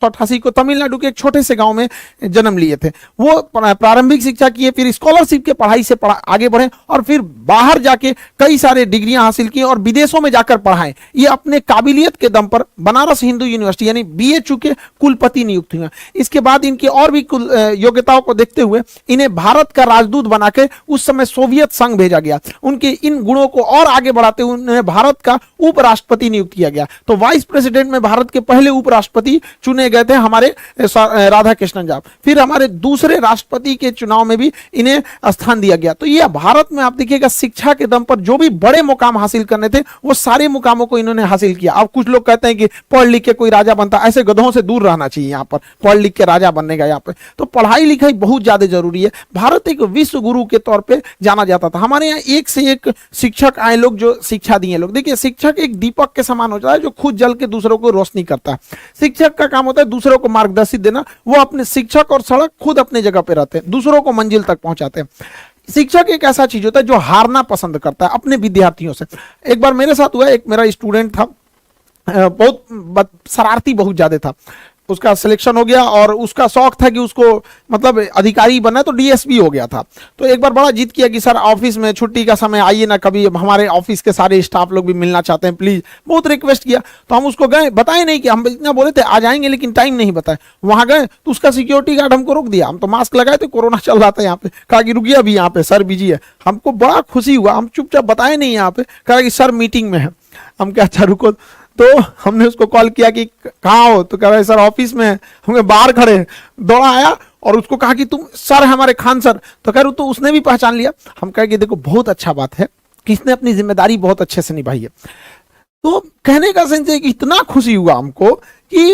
1988 को तमिलनाडु के एक छोटे से गांव में जन्म लिए थे। वो प्रारंभिक शिक्षा किए, फिर स्कॉलरशिप के पढ़ाई से आगे बढ़े और फिर बाहर जाके कई सारे डिग्रियां हासिल की और विदेशों में जाकर पढ़ाएं। ये अपने काबिलियत के दम पर बनारस हिंदू यूनिवर्सिटी यानी BA के कुलपति नियुक्त हुए। इसके बाद इनकी और भी योग्यताओं को देखते हुए इन्हें भारत का राजदूत बनाकर उस समय सोवियत संघ भेजा गया। उनके इन गुणों को और आगे बढ़ाते हुए उन्हें भारत का उपराष्ट्रपति नियुक्त किया गया। तो वाइस प्रेसिडेंट में भारत के पहले उपराष्ट्रपति चुने गए थे हमारे राधा कृष्णन जी। फिर हमारे दूसरे राष्ट्रपति के चुनाव में भी इन्हें स्थान दिया गया। तो ये भारत में आप देखिएगा शिक्षा के दम पर जो भी बड़े मुकाम हासिल करने थे वो सारे मुकामों को इन्होंने हासिल किया। अब कुछ लोग कहते हैं कि पढ़ लिख के कोई राजा बनता, ऐसे गधों से दूर रहना चाहिए। यहाँ पर पढ़ लिख के राजा बनने का यहाँ पे तो पढ़ाई लिखाई बहुत ज्यादा जरूरी है। भारत एक विश्व गुरु के तौर पे जाना जाता था। हमारे यहाँ एक से एक शिक्षक आए लोग जो शिक्षा दिए लोग। देखिए शिक्षक एक दीपक के समान होता है जो खुद जल के दूसरों को रोशनी करता है। शिक्षक का काम होता है दूसरों को मार्गदर्शित देना। वो अपने शिक्षक और सड़क खुद अपने जगह पे रहते हैं, दूसरों को मंजिल तक पहुंचाते हैं। शिक्षक एक ऐसा चीज होता है जो हारना पसंद करता है अपने विद्यार्थियों से। एक बार मेरे साथ हुआ, एक मेरा स्टूडेंट था, बहुत शरारती बहुत ज्यादा था। उसका सिलेक्शन हो गया और उसका शौक था कि उसको मतलब अधिकारी बनना, तो DSP हो गया था। तो एक बार बड़ा जिद किया कि सर ऑफिस में छुट्टी का समय आइए ना, कभी हमारे ऑफिस के सारे स्टाफ लोग भी मिलना चाहते हैं प्लीज। बहुत रिक्वेस्ट किया तो हम उसको गए, बताए नहीं कि हम इतना बोले थे आ जाएंगे लेकिन टाइम नहीं बताए। वहां गए तो उसका सिक्योरिटी गार्ड हमको रोक दिया। हम तो मास्क लगाए थे, कोरोना चल रहा था यहाँ पे। कहा कि रुकिए अभी यहाँ पे सर बिजी है। हमको बड़ा खुशी हुआ, हम चुपचाप बताए नहीं यहाँ पे। कहा कि सर मीटिंग में है। हम क्या अच्छा रुको। तो हमने उसको कॉल किया कि कहाँ हो, तो कह रहे सर ऑफिस में है। हमें बाहर खड़े, दौड़ा आया और उसको कहा कि तुम सर हमारे खान सर। तो कह रहे तो उसने भी पहचान लिया। हम कहे कि देखो बहुत अच्छा बात है कि इसने अपनी जिम्मेदारी बहुत अच्छे से निभाई है। तो कहने का सेंस है कि इतना खुशी हुआ हमको कि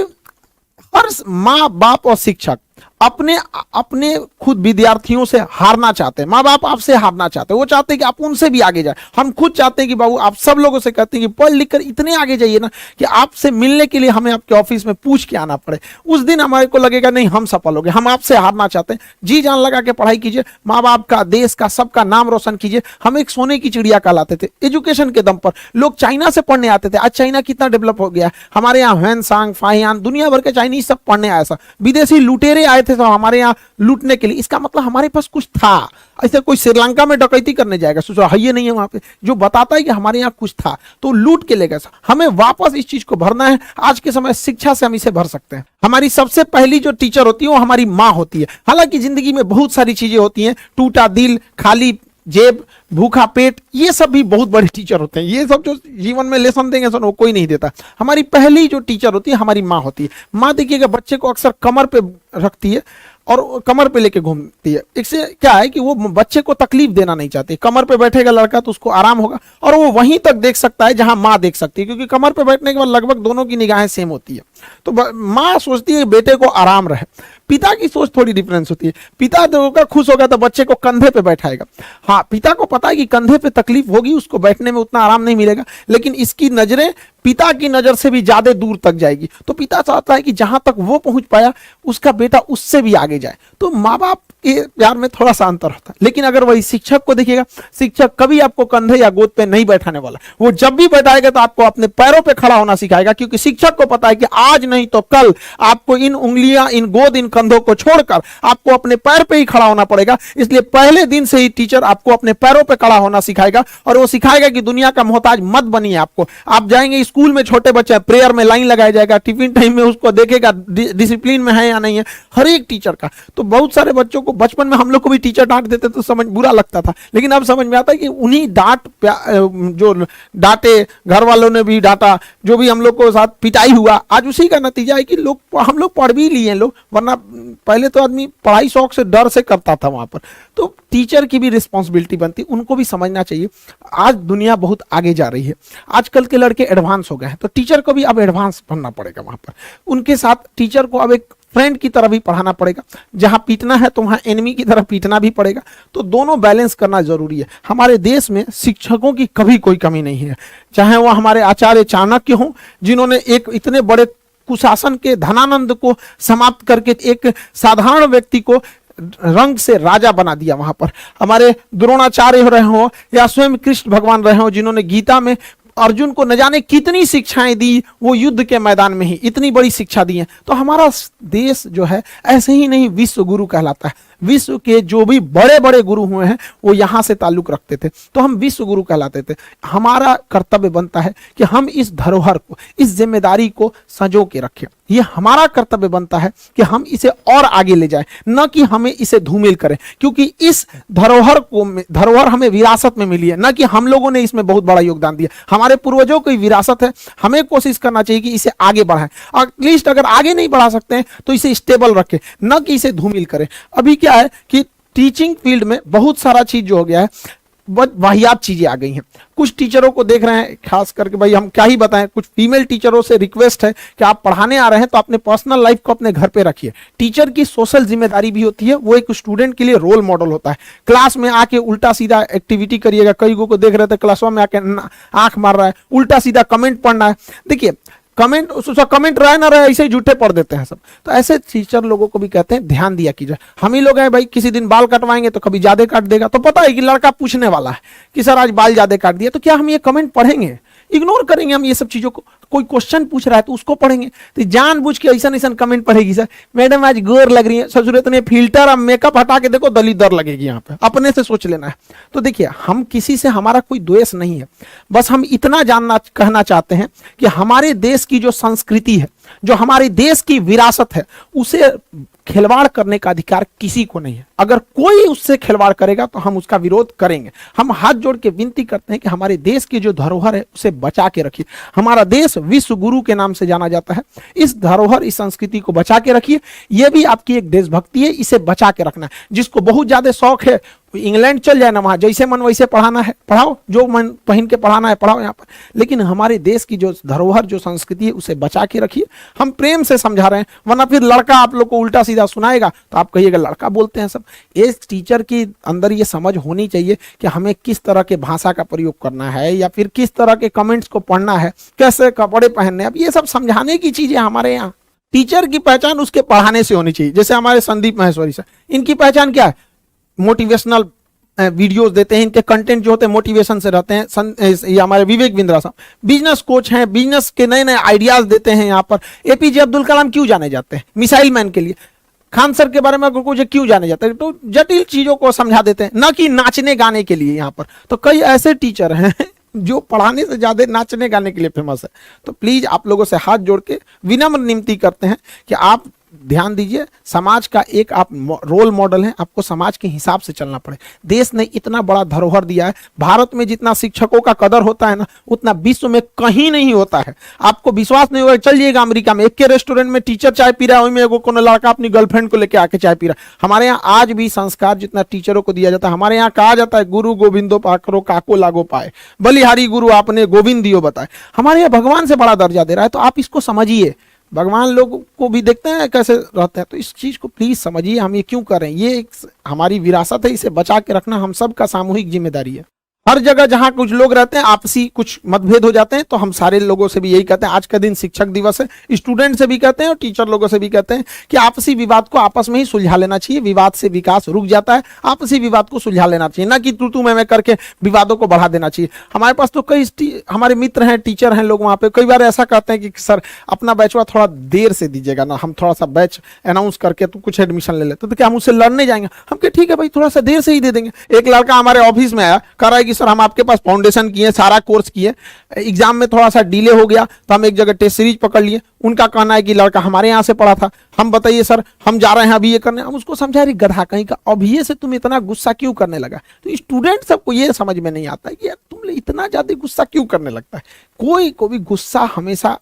हर माँ बाप और शिक्षक अपने अपने खुद विद्यार्थियों से हारना चाहते हैं। माँ बाप आपसे हारना चाहते हैं, वो चाहते हैं कि आप उनसे भी आगे जाए। हम खुद चाहते हैं कि बाबू आप सब लोगों से कहते हैं कि पढ़ लिख कर इतने आगे जाइए ना कि आपसे मिलने के लिए हमें आपके ऑफिस में पूछ के आना पड़े। उस दिन हमारे को लगेगा नहीं हम सफल हो गए। हम आपसे हारना चाहते हैं। जी जान लगा के पढ़ाई कीजिए, माँ बाप का, देश का, सबका नाम रोशन कीजिए। हम एक सोने की चिड़िया कहलाते थे एजुकेशन के दम पर। लोग चाइना से पढ़ने आते थे, आज चाइना कितना डेवलप हो गया है। हमारे यहाँ ह्वेनसांग, फाहियान, दुनिया भर के चाइनीज सब पढ़ने आए। विदेशी लुटेरे आए थे तो हमारे यहाँ लूटने के लिए। इसका मतलब हमारे पास कुछ था। ऐसे कोई श्रीलंका में डकैती करने जाएगा, सोचो है ये नहीं है वहां पे, जो बताता है कि हमारे यहाँ कुछ था तो लूट के ले गए। हमें वापस इस चीज को भरना है। आज के समय शिक्षा से हम इसे भर सकते हैं। हमारी सबसे पहली जो टीचर होती है वो हमारी माँ होती है। हालांकि जिंदगी में बहुत सारी चीजें होती हैं, टूटा दिल, खाली जेब, भूखा पेट, ये सब भी बहुत बड़े टीचर होते हैं। ये सब जो जीवन में लेसन देंगे वो कोई नहीं देता। हमारी पहली जो टीचर होती है हमारी माँ होती है। माँ देखिएगा बच्चे को अक्सर कमर पे रखती है और कमर पे लेके घूमती है। इससे क्या है कि वो बच्चे को तकलीफ देना नहीं चाहती। कमर पे बैठेगा लड़का तो उसको आराम होगा और वो वहीं तक देख सकता है जहां माँ देख सकती है, क्योंकि कमर पे बैठने के बाद लगभग दोनों की निगाहें सेम होती है। तो माँ सोचती है बेटे को आराम रहे। पिता की सोच थोड़ी डिफरेंस होती है। पिता होगा खुश होगा तो बच्चे को कंधे पे बैठाएगा। हाँ, पिता को पता है कि कंधे पे तकलीफ होगी, उसको बैठने में उतना आराम नहीं मिलेगा, लेकिन इसकी नजरें पिता की नजर से भी ज्यादा दूर तक जाएगी। तो पिता चाहता है कि जहां तक वो पहुंच पाया उसका बेटा उससे भी आगे जाए। तो माँ बाप के प्यार में थोड़ा सा अंतर होता है। लेकिन अगर वही शिक्षक को देखिएगा, शिक्षक कभी आपको कंधे या गोद पे नहीं बैठाने वाला। वो जब भी बैठाएगा तो आपको अपने पैरों पे खड़ा होना सिखाएगा, क्योंकि शिक्षक को पता है कि आज नहीं तो कल आपको इन उंगलियां, इन गोद, इन कंधों को छोड़कर आपको अपने पैर पे ही खड़ा होना पड़ेगा। इसलिए पहले दिन से ही टीचर आपको अपने पैरों पे खड़ा होना सिखाएगा और वो सिखाएगा कि दुनिया का मोहताज मत बनिए। आपको आप जाएंगे स्कूल में, छोटे बच्चे प्रेयर में लाइन लगाया जाएगा, टिफिन टाइम में उसको देखेगा डिसिप्लिन में है या नहीं है, हर एक टीचर का। तो बहुत सारे बच्चों को बचपन में हम लोग को भी टीचर डांट देते तो समझ बुरा लगता था, लेकिन अब समझ में आता है कि उन्हीं जो डांटे, घर वालों ने भी डांटा, जो भी हम लोग को साथ पिटाई हुआ, आज उसी का नतीजा है कि हम लोग पढ़ भी लिए लोग। वरना पहले तो आदमी पढ़ाई शौक से, डर से करता था वहां पर। तो टीचर की भी रिस्पॉन्सिबिलिटी बनती, उनको भी समझना चाहिए। आज दुनिया बहुत आगे जा रही है, आजकल के लड़के एडवांस हो गए हैं, तो टीचर को भी अब एडवांस बनना पड़ेगा वहां पर। उनके साथ टीचर को अब एक फ्रेंड की तरह भी पढ़ाना पड़ेगा। जहां पीटना है तो वहां एनिमी की तरह पीटना भी पड़ेगा। तो दोनों बैलेंस करना जरूरी है। हमारे देश में शिक्षकों की कभी कोई कमी नहीं है, चाहे वह हमारे आचार्य चाणक्य हों, जिन्होंने एक इतने बड़े कुशासन के धनानंद को समाप्त करके एक साधारण व्यक्ति को रंग से राजा बना दिया। वहां पर हमारे द्रोणाचार्य रहे हो या स्वयं कृष्ण भगवान रहे हो, जिन्होंने गीता में अर्जुन को न जाने कितनी शिक्षाएं दी, वो युद्ध के मैदान में ही इतनी बड़ी शिक्षा दी है। तो हमारा देश जो है ऐसे ही नहीं विश्व गुरु कहलाता है। विश्व के जो भी बड़े बड़े गुरु हुए हैं वो यहाँ से ताल्लुक रखते थे, तो हम विश्व गुरु कहलाते थे। हमारा कर्तव्य बनता है कि हम इस धरोहर को, इस जिम्मेदारी को संजो के रखें। ये हमारा कर्तव्य बनता है कि हम इसे और आगे ले जाएं, न कि हमें इसे धूमिल करें, क्योंकि इस धरोहर हमें विरासत में मिली है, न कि हम लोगों ने इसमें बहुत बड़ा योगदान दिया। हमारे पूर्वजों की विरासत है, हमें कोशिश करना चाहिए कि इसे आगे बढ़ाएं। एटलीस्ट अगर आगे नहीं बढ़ा सकते हैं तो इसे स्टेबल रखें, न कि इसे धूमिल करें। अभी क्या है कि टीचिंग फील्ड में बहुत सारा चीज जो हो गया है, बहुत वाहियात चीजें आ गई हैं। कुछ टीचरों को देख रहे हैं, खास करके भाई हम क्या ही बताएं, कुछ फीमेल टीचरों से रिक्वेस्ट है कि आप पढ़ाने आ रहे हैं तो अपने पर्सनल लाइफ को अपने घर पे रखिए। टीचर की सोशल जिम्मेदारी भी होती है, वो एक स्टूडेंट के लिए रोल मॉडल होता है। क्लास में आके उल्टा सीधा एक्टिविटी करिएगा, कई को देख रहे थे क्लास में आके आंख मार रहा है, उल्टा सीधा कमेंट पढ़ना है। देखिए कमेंट रहे ना रहे ऐसे ही झूठे पढ़ देते हैं सब। तो ऐसे टीचर लोगों को भी कहते हैं ध्यान दिया कीजिए। हम ही लोग हैं भाई, किसी दिन बाल कटवाएंगे तो कभी ज्यादा काट देगा, तो पता है कि लड़का पूछने वाला है कि सर आज बाल ज्यादा काट दिया, तो क्या हम ये कमेंट पढ़ेंगे? इग्नोर करेंगे हम ये सब चीजों को। कोई क्वेश्चन पूछ रहा है तो उसको पढ़ेंगे, तो जानबूझ के ऐसा ऐसा कमेंट पढ़ेगी, सर मैडम आज गोर लग रही है, सर जरूरत नहीं फिल्टर और मेकअप हटा के देखो दलीदर लगेगी, यहाँ पे अपने से सोच लेना है। तो देखिए हम किसी से, हमारा कोई द्वेष नहीं है, बस हम इतना कहना चाहते हैं कि हमारे देश की जो संस्कृति है, जो हमारे देश की विरासत है, उसे खिलवाड़ करने का अधिकार किसी को नहीं है। अगर कोई उससे खिलवाड़ करेगा तो हम उसका विरोध करेंगे। हम हाथ जोड़ के विनती करते हैं कि हमारे देश की जो धरोहर है उसे बचा के रखिए। हमारा देश विश्व गुरु के नाम से जाना जाता है। इस धरोहर, इस संस्कृति को बचा के रखिए। यह भी आपकी एक देशभक्ति है, इसे बचा के रखना है। जिसको बहुत ज्यादा शौक है इंग्लैंड चल जाए ना, वहां जैसे मन वैसे पढ़ाना है पढ़ाओ, जो मन पहन के पढ़ाना है पढ़ाओ यहाँ पर, लेकिन हमारे देश की जो धरोहर, जो संस्कृति है, उसे बचा के रखिए। हम प्रेम से समझा रहे हैं, वरना फिर लड़का आप लोग को उल्टा सीधा सुनाएगा तो आप कहिएगा लड़का बोलते हैं सब। इस टीचर के अंदर ये समझ होनी चाहिए कि हमें किस तरह के भाषा का प्रयोग करना है, या फिर किस तरह के कमेंट्स को पढ़ना है, कैसे कपड़े पहनने, अब ये सब समझाने की चीजें हमारे यहाँ। टीचर की पहचान उसके पढ़ाने से होनी चाहिए। जैसे हमारे संदीप माहेश्वरी सर, इनकी पहचान क्या है? मोटिवेशनल वीडियोस देते हैं, इनके कंटेंट जो होते हैं मोटिवेशन से रहते हैं। ये हमारे विवेक बिंद्रा साहब बिजनेस कोच हैं, बिजनेस के नए नए आइडियाज देते हैं। यहाँ पर एपीजे अब्दुल कलाम क्यों जाने जाते हैं? मिसाइल मैन के लिए। खान सर के बारे में अगर कुछ क्यों जाने जाते हैं? तो जटिल चीजों को समझा देते हैं, न कि नाचने गाने के लिए। यहाँ पर तो कई ऐसे टीचर हैं जो पढ़ाने से ज्यादा नाचने गाने के लिए फेमस है। तो प्लीज आप लोगों से हाथ जोड़ के विनम्र विनती करते हैं कि आप ध्यान दीजिए। समाज का एक आप रोल मॉडल हैं, आपको समाज के हिसाब से चलना पड़े। देश ने इतना बड़ा धरोहर दिया है। भारत में जितना शिक्षकों का कदर होता है ना, उतना विश्व में कहीं नहीं होता है। आपको विश्वास नहीं होगा, चलिएगा अमेरिका में, एक के रेस्टोरेंट में टीचर चाय पी रहा है, वहीं में कोनो लड़का अपनी गर्लफ्रेंड को लेकर आके चाय पी रहा है। हमारे यहाँ आज भी संस्कार जितना टीचरों को दिया जाता है, हमारे यहाँ कहा जाता है गुरु गोविंदो पाकरो काको लागो पाए, बलिहारी गुरु आपने गोविंद दियो बताए। हमारे यहाँ भगवान से बड़ा दर्जा दे रहा है। तो आप इसको समझिए। भगवान लोग को भी देखते हैं कैसे रहते हैं, तो इस चीज को प्लीज समझिए। हम ये क्यों कर रहे हैं? ये एक हमारी विरासत है, इसे बचा के रखना हम सबका सामूहिक जिम्मेदारी है। हर जगह जहां कुछ लोग रहते हैं, आपसी कुछ मतभेद हो जाते हैं, तो हम सारे लोगों से भी यही कहते हैं। आज का दिन शिक्षक दिवस है, स्टूडेंट से भी कहते हैं और टीचर लोगों से भी कहते हैं कि आपसी विवाद को आपस में ही सुलझा लेना चाहिए। विवाद से विकास रुक जाता है, आपसी विवाद को सुलझा लेना चाहिए, ना कि तू मैं करके विवादों को बढ़ा देना चाहिए। हमारे पास तो कई हमारे मित्र हैं, टीचर हैं लोग, वहां पे कई बार ऐसा कहते हैं कि सर अपना बैचवा थोड़ा देर से दीजिएगा ना, हम थोड़ा सा बैच अनाउंस करके तो कुछ एडमिशन ले लेते, तो क्या हम उससे लड़ने जाएंगे? हम कहे ठीक है भाई, थोड़ा सा देर से ही दे देंगे। एक लड़का हमारे ऑफिस में आया, कह रहा है कि सर हम आपके पास फाउंडेशन किए, सारा कोर्स किए, एग्जाम में थोड़ा सा डिले हो गया तो हम एक जगह टेस्ट सीरीज पकड़ लिए। उनका कहना है कि लड़का हमारे यहाँ से पढ़ा था, हम बताइए सर हम जा रहे हैं अभी ये करने। हम उसको समझा रही गधा कहीं का, अभी ये से तुम इतना गुस्सा क्यों करने लगा? तो स्टूडेंट सबको ये समझ में नहीं आता है कि यार तुम इतना ज्यादा गुस्सा क्यों करने लगता है। कोई को भी गुस्सा हमेशा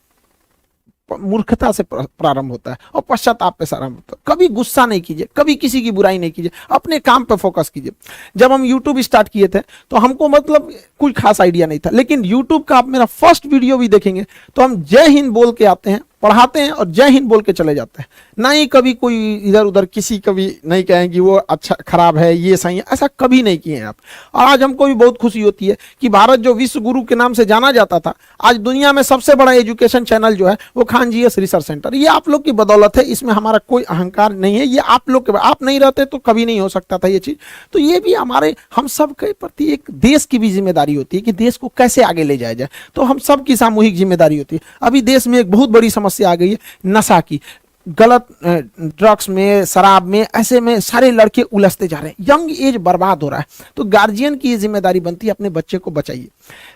मूर्खता से प्रारंभ होता है और पश्चाताप पे आरंभ होता है। कभी गुस्सा नहीं कीजिए, कभी किसी की बुराई नहीं कीजिए, अपने काम पे फोकस कीजिए। जब हम YouTube स्टार्ट किए थे तो हमको मतलब कुछ खास आइडिया नहीं था, लेकिन YouTube का आप मेरा फर्स्ट वीडियो भी देखेंगे तो हम जय हिंद बोल के आते हैं, पढ़ाते हैं और जय हिंद बोल के चले जाते हैं। ना ही कभी कोई इधर उधर किसी कभी नहीं कहें कि वो अच्छा खराब है ये सही है, ऐसा कभी नहीं किए हैं आप। और आज हमको भी बहुत खुशी होती है कि भारत जो विश्व गुरु के नाम से जाना जाता था, आज दुनिया में सबसे बड़ा एजुकेशन चैनल जो है वो खान जीएस रिसर्च सेंटर। ये आप लोग की बदौलत है, इसमें हमारा कोई अहंकार नहीं है, ये आप लोग के, आप नहीं रहते तो कभी नहीं हो सकता था ये चीज। तो ये भी हमारे हम सब के प्रति एक देश की भी जिम्मेदारी होती है कि देश को कैसे आगे ले जाया जाए, तो हम सब की सामूहिक जिम्मेदारी होती है। अभी देश में एक बहुत बड़ी समस्या आ गई है नशा की, गलत ड्रग्स में, शराब में, ऐसे में सारे लड़के उलझते जा रहे हैं, यंग एज बर्बाद हो रहा है। तो गार्जियन की ये जिम्मेदारी बनती है अपने बच्चे को बचाइए।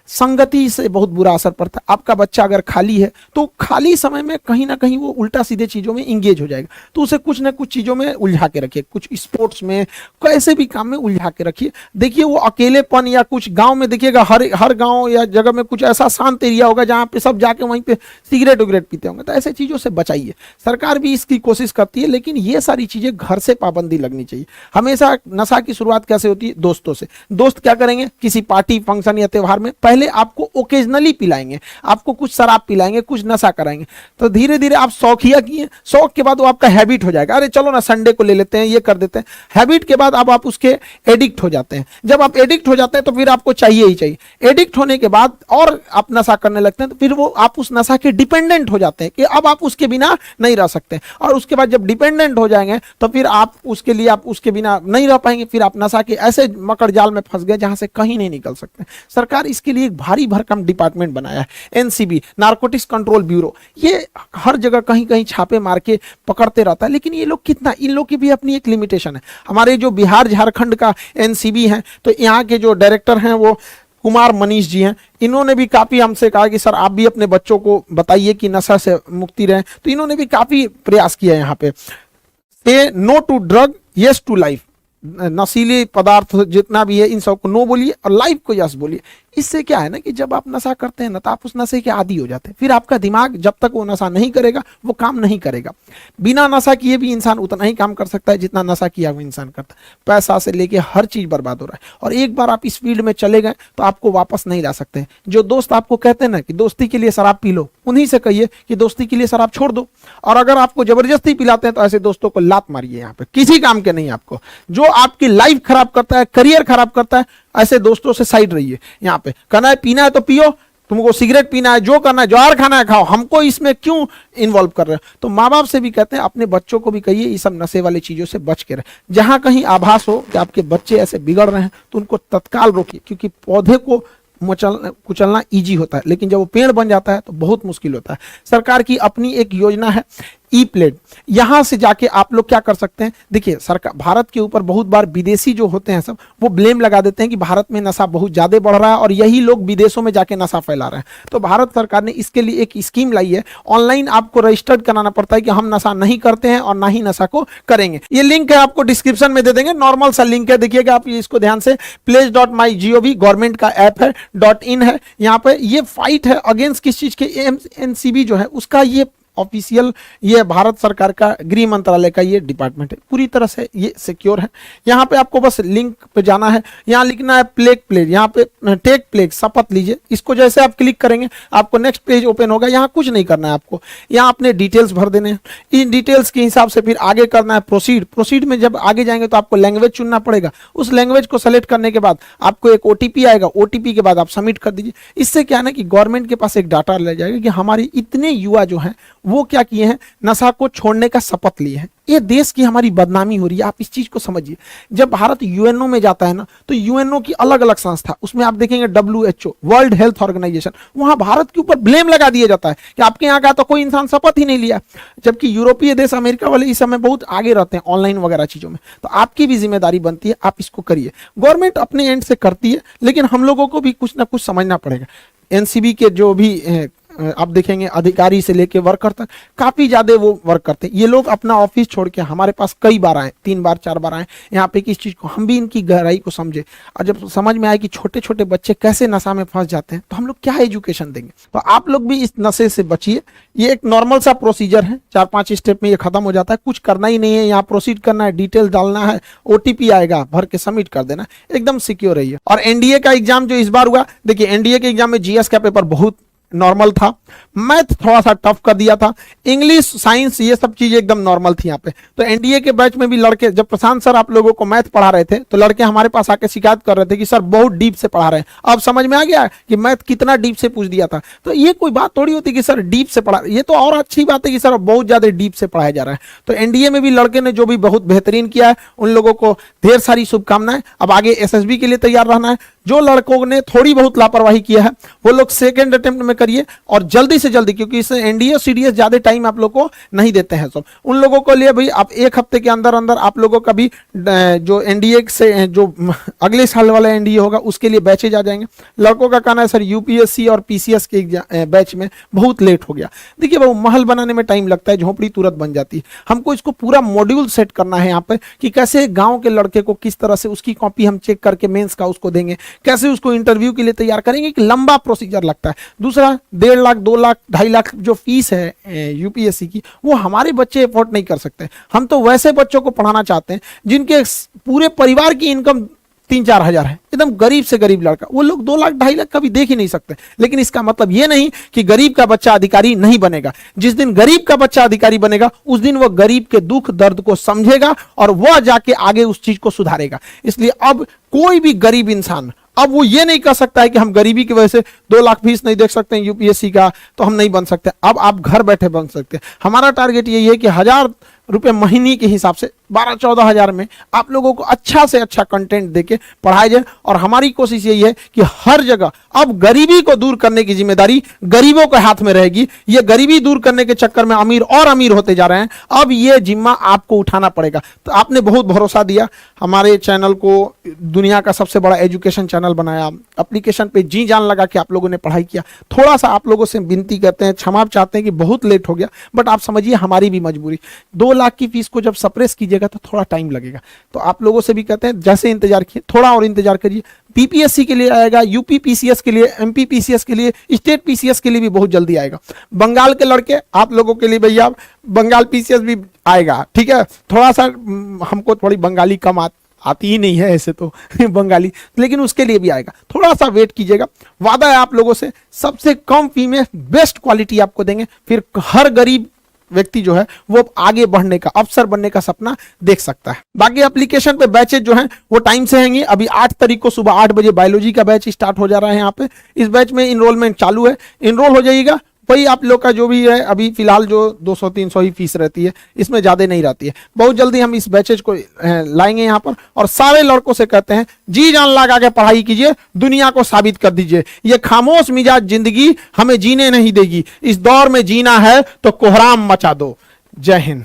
संगति से बहुत बुरा असर पड़ता है। आपका बच्चा अगर खाली है तो खाली समय में कहीं ना कहीं वो उल्टा सीधे चीजों में इंगेज हो जाएगा, तो उसे कुछ ना कुछ चीजों में उलझा के रखिए, कुछ स्पोर्ट्स में, कैसे भी काम में उलझा के रखिए। देखिए वो अकेलेपन, या कुछ गांव में देखिएगा, हर गांव या जगह में कुछ ऐसा शांत एरिया होगा जहां पे सब जाके वहीं पे सिगरेट उगरेट पीते होंगे, तो ऐसे चीजों से बचाइए। सरकार भी इसकी कोशिश करती है, लेकिन ये सारी चीजें घर से पाबंदी लगनी चाहिए। हमेशा नशा की शुरुआत कैसे होती है? दोस्तों से। दोस्त क्या करेंगे? किसी पार्टी फंक्शन या त्योहार में पहले आपको ओकेजनली पिलाएंगे, आपको कुछ शराब पिलाएंगे, कुछ नशा कराएंगे, तो धीरे धीरे आप शौकिया किए, शौक के बाद वो आपका हैबिट हो जाएगा। अरे चलो ना संडे को ले लेते हैं, ये कर देते हैं। हैबिट के बाद अब आप उसके एडिक्ट हो जाते हैं। जब आप एडिक्ट हो जाते हैं तो फिर आपको चाहिए ही चाहिए। एडिक्ट होने के बाद और आप नशा करने लगते हैं, तो फिर वो आप उस नशा के डिपेंडेंट हो जाते हैं कि अब आप उसके बिना नहीं रह सकते। और उसके बाद जब डिपेंडेंट हो जाएंगे तो फिर आप उसके लिए, आप उसके बिना नहीं रह पाएंगे, फिर आप नशा के ऐसे मकड़ जाल में फंस गए जहां से कहीं नहीं निकल सकते। सरकार इसके लिए एक भारी भरकम डिपार्टमेंट बनाया है, एनसीबी, नारकोटिक्स कंट्रोल ब्यूरो। ये हर जगह कहीं कहीं छापे मार के पकड़ते रहता है, लेकिन ये लोग कितना, इन लोग की भी अपनी एक लिमिटेशन है। हमारे जो बिहार झारखंड का एनसीबी है, तो यहाँ के जो डायरेक्टर हैं वो कुमार मनीष जी हैं, इन्होंने भी काफी हमसे कहा कि सर आप भी अपने बच्चों को बताइए कि नशा से मुक्ति रहें, तो इन्होंने भी काफी प्रयास किया है यहाँ पे। Say no to drug, yes to life. नशीले पदार्थ जितना भी है इन सबको नो बोलिए और लाइफ को यस बोलिए। इससे क्या है ना कि जब आप नशा करते हैं ना, तो आप उस नशे के आदी हो जाते हैं। फिर आपका दिमाग जब तक वो नशा नहीं करेगा वो काम नहीं करेगा। बिना नशा किए भी इंसान उतना ही काम कर सकता है जितना नशा किया हुआ इंसान करता है। पैसा से लेके हर चीज बर्बाद हो रहा है, और एक बार आप इस फील्ड में चले गए तो आपको वापस नहीं ला सकते हैं। जो दोस्त आपको कहते हैं ना कि दोस्ती के लिए शराब पी लो, उन्हीं से कहिए कि दोस्ती के लिए शराब छोड़ दो। और अगर आपको जबरदस्ती पिलाते हैं तो ऐसे दोस्तों को लात मारिए, यहाँ पे किसी काम के नहीं। आपको जो आपकी लाइफ खराब करता है, करियर खराब करता है, ऐसे दोस्तों से साइड रहिए। यहाँ पे कहना है पीना है तो पियो, तुमको सिगरेट पीना है, जो करना है, जौहर खाना है खाओ, हमको इसमें क्यों इन्वॉल्व कर रहे हो। तो माँ बाप से भी कहते हैं अपने बच्चों को भी कहिए ये सब नशे वाली चीजों से बच के रहे। जहां कहीं आभास हो कि आपके बच्चे ऐसे बिगड़ रहे हैं तो उनको तत्काल रोकिए, क्योंकि पौधे को कुचलना इजी होता है, लेकिन जब वो पेड़ बन जाता है तो बहुत मुश्किल होता है। सरकार की अपनी एक योजना है ई प्लेट, यहां से जाके आप लोग क्या कर सकते हैं। देखिए सरकार, भारत के ऊपर बहुत बार विदेशी जो होते हैं सब वो ब्लेम लगा देते हैं कि भारत में नशा बहुत ज्यादा बढ़ रहा है और यही लोग विदेशों में जाके नशा फैला रहे हैं। तो भारत सरकार ने इसके लिए एक स्कीम लाई है, ऑनलाइन आपको रजिस्टर्ड कराना पड़ता है कि हम नशा नहीं करते हैं और ना ही नशा को करेंगे। ये लिंक है, आपको डिस्क्रिप्शन में दे देंगे, नॉर्मल सा लिंक है, देखिएगा आप इसको ध्यान से। pledge.mygov गवर्नमेंट का ऐप है, .in है। यहाँ पे ये फाइट है अगेंस्ट किस चीज के, एनसीबी जो है उसका ये ऑफिशियल, ये भारत सरकार का गृह मंत्रालय का ये डिपार्टमेंट है, पूरी तरह से ये सिक्योर है। यहाँ पे आपको बस लिंक पे जाना है, यहाँ लिखना है प्लेग प्लेज, यहाँ पे टेक प्लेग शपथ लीजिए। इसको जैसे आप क्लिक करेंगे आपको नेक्स्ट पेज ओपन होगा। यहाँ कुछ नहीं करना है आपको, यहाँ अपने डिटेल्स भर देने हैं। इन डिटेल्स के हिसाब से फिर आगे करना है प्रोसीड। प्रोसीड में जब आगे जाएंगे तो आपको लैंग्वेज चुनना पड़ेगा। उस लैंग्वेज को सेलेक्ट करने के बाद आपको एक ओटीपी आएगा, ओटीपी के बाद आप सबमिट कर दीजिए। इससे क्या है ना कि गवर्नमेंट के पास एक डाटा ले जाएगा कि हमारे इतने युवा जो हैं वो क्या किए हैं, नशा को छोड़ने का शपथ लिए हैं। ये देश की हमारी बदनामी हो रही है, आप इस चीज को समझिए। जब भारत यूएनओ में जाता है ना, तो यूएनओ की अलग अलग संस्था, उसमें आप देखेंगे WHO, वर्ल्ड हेल्थ ऑर्गेनाइजेशन, वहां भारत के ऊपर ब्लेम लगा दिया जाता है कि आपके यहाँ का तो कोई इंसान शपथ ही नहीं लिया। जबकि यूरोपीय देश, अमेरिका वाले इस समय बहुत आगे रहते हैं ऑनलाइन वगैरह चीजों में। तो आपकी भी जिम्मेदारी बनती है, आप इसको करिए। गवर्नमेंट अपने एंड से करती है, लेकिन हम लोगों को भी कुछ ना कुछ समझना पड़ेगा। एनसीबी के जो भी आप देखेंगे अधिकारी से लेके वर्कर तक काफी ज्यादा वो वर्क करते हैं। ये लोग अपना ऑफिस छोड़ के हमारे पास कई बार आए, 3 बार 4 बार आए यहाँ पे कि इस चीज को हम भी इनकी गहराई को समझे। और जब समझ में आए कि छोटे छोटे बच्चे कैसे नशा में फंस जाते हैं तो हम लोग क्या एजुकेशन देंगे। तो आप लोग भी इस नशे से बचिए। ये एक नॉर्मल सा प्रोसीजर है, 4-5 स्टेप में ये खत्म हो जाता है। कुछ करना ही नहीं है, यहाँ प्रोसीड करना है, डिटेल डालना है, ओटीपी आएगा, भर के सबमिट कर देना, एकदम सिक्योर रहिए। और एनडीए का एग्जाम जो इस बार हुआ, देखिए एनडीए के एग्जाम में जीएस का पेपर बहुत नॉर्मल था, मैथ थोड़ा सा टफ कर दिया था, इंग्लिश साइंस ये सब चीजें एकदम नॉर्मल थी यहाँ पे। तो एनडीए के बैच में भी लड़के, जब प्रशांत सर आप लोगों को मैथ पढ़ा रहे थे तो लड़के हमारे पास आके शिकायत कर रहे थे कि सर बहुत डीप से पढ़ा रहे हैं। अब समझ में आ गया कि मैथ कितना डीप से पूछ दिया था। तो ये कोई बात थोड़ी होती कि सर डीप से पढ़ा, ये तो और अच्छी बात है कि सर बहुत ज्यादा डीप से पढ़ाया जा रहा है। तो एनडीए में भी लड़के ने जो भी बहुत बेहतरीन किया है, उन लोगों को ढेर सारी शुभकामनाएं। अब आगे एसएसबी के लिए तैयार रहना है। जो लड़कों ने थोड़ी बहुत लापरवाही किया है वो लोग सेकंड अटेम्प्ट में करिए और जल्दी से जल्दी, क्योंकि इससे एनडीए सीडीएस ज्यादा टाइम आप लोग को नहीं देते हैं। सब उन लोगों को लिए भाई आप एक हफ्ते के अंदर अंदर आप लोगों का भी जो एनडीए से जो अगले साल वाला एनडीए होगा उसके लिए बैचेज आ जाएंगे। लड़कों का कहना है सर यूपीएससी और पीसीएस के बैच में बहुत लेट हो गया। देखिए वो महल बनाने में टाइम लगता है, झोपड़ी तुरंत बन जाती है। हमको इसको पूरा मॉड्यूल सेट करना है यहाँ पे कि कैसे गांव के लड़के को किस तरह से उसकी कॉपी हम चेक करके मेंस का उसको देंगे, कैसे उसको इंटरव्यू के लिए तैयार करेंगे, कि लंबा प्रोसीजर लगता है। दूसरा 1.5 लाख 2 लाख 2.5 लाख जो फीस है यूपीएससी की, वो हमारे बच्चे अफोर्ड नहीं कर सकते। हम तो वैसे बच्चों को पढ़ाना चाहते हैं जिनके पूरे परिवार की इनकम 3-4 हजार है, एकदम गरीब से गरीब लड़का, वो लोग 2 लाख 2.5 लाख कभी देख ही नहीं सकते। लेकिन इसका मतलब ये नहीं कि गरीब का बच्चा अधिकारी नहीं बनेगा। जिस दिन गरीब का बच्चा अधिकारी बनेगा उस दिन वो गरीब के दुख दर्द को समझेगा और वह जाके आगे उस चीज को सुधारेगा। इसलिए अब कोई भी गरीब इंसान अब वो ये नहीं कर सकता है कि हम गरीबी की वजह से 2 लाख फीस नहीं देख सकते हैं यूपीएससी का तो हम नहीं बन सकते। अब आप घर बैठे बन सकते हैं। हमारा टारगेट यही है कि 1000 रुपए महीने के हिसाब से 12-14 हजार में आप लोगों को अच्छा से अच्छा कंटेंट देके पढ़ाया जाए। और हमारी कोशिश यही है कि हर जगह अब गरीबी को दूर करने की जिम्मेदारी गरीबों के हाथ में रहेगी। ये गरीबी दूर करने के चक्कर में अमीर और अमीर होते जा रहे हैं, अब ये जिम्मा आपको उठाना पड़ेगा। तो आपने बहुत भरोसा दिया हमारे चैनल को, दुनिया का सबसे बड़ा एजुकेशन चैनल बनाया, एप्लीकेशन पे जी जान लगा कि आप लोगों ने पढ़ाई किया। थोड़ा सा आप लोगों से विनती करते हैं, क्षमा चाहते हैं कि बहुत लेट हो गया, बट आप समझिए हमारी भी मजबूरी। 2 लाख की फीस को जब सप्रेस कीजिएगा तो थोड़ा टाइम लगेगा। तो आप लोगों से भी कहते हैं जैसे इंतजार किए थोड़ा और इंतजार करिए। पीपीएससी के लिए आएगा, यूपी पीसीएस के लिए, एमपी पीसीएस के लिए, स्टेट पीसीएस के लिए भी बहुत जल्दी आएगा। बंगाल के लड़के आप लोगों के लिए भैया बंगाल पीसीएस भी आएगा, ठीक है। थोड़ा सा हमको थोड़ी बंगाली कम आती ही नहीं है ऐसे तो बंगाली, लेकिन उसके लिए भी आएगा। थोड़ा सा वेट कीजिएगा। वादा है आप लोगों से सबसे कम फी में बेस्ट क्वालिटी आपको देंगे। फिर हर गरीब व्यक्ति जो है वो आगे बढ़ने का, अफसर बनने का सपना देख सकता है। बाकी एप्लीकेशन पे बैचेज जो हैं वो टाइम से हैंगे। अभी 8 तारीख को सुबह 8 बजे बायोलॉजी का बैच स्टार्ट हो जा रहा है यहाँ पे। इस बैच में इनरोलमेंट चालू है, इनरोल हो जाइएगा। वही आप लोग का जो भी है अभी फिलहाल जो 200-300 ही फीस रहती है, इसमें ज्यादा नहीं रहती है। बहुत जल्दी हम इस बैचेज को लाएंगे यहाँ पर और सारे लड़कों से कहते हैं जी जान लगा के पढ़ाई कीजिए, दुनिया को साबित कर दीजिए। ये खामोश मिजाज जिंदगी हमें जीने नहीं देगी। इस दौर में जीना है तो कोहराम मचा दो। जय हिंद।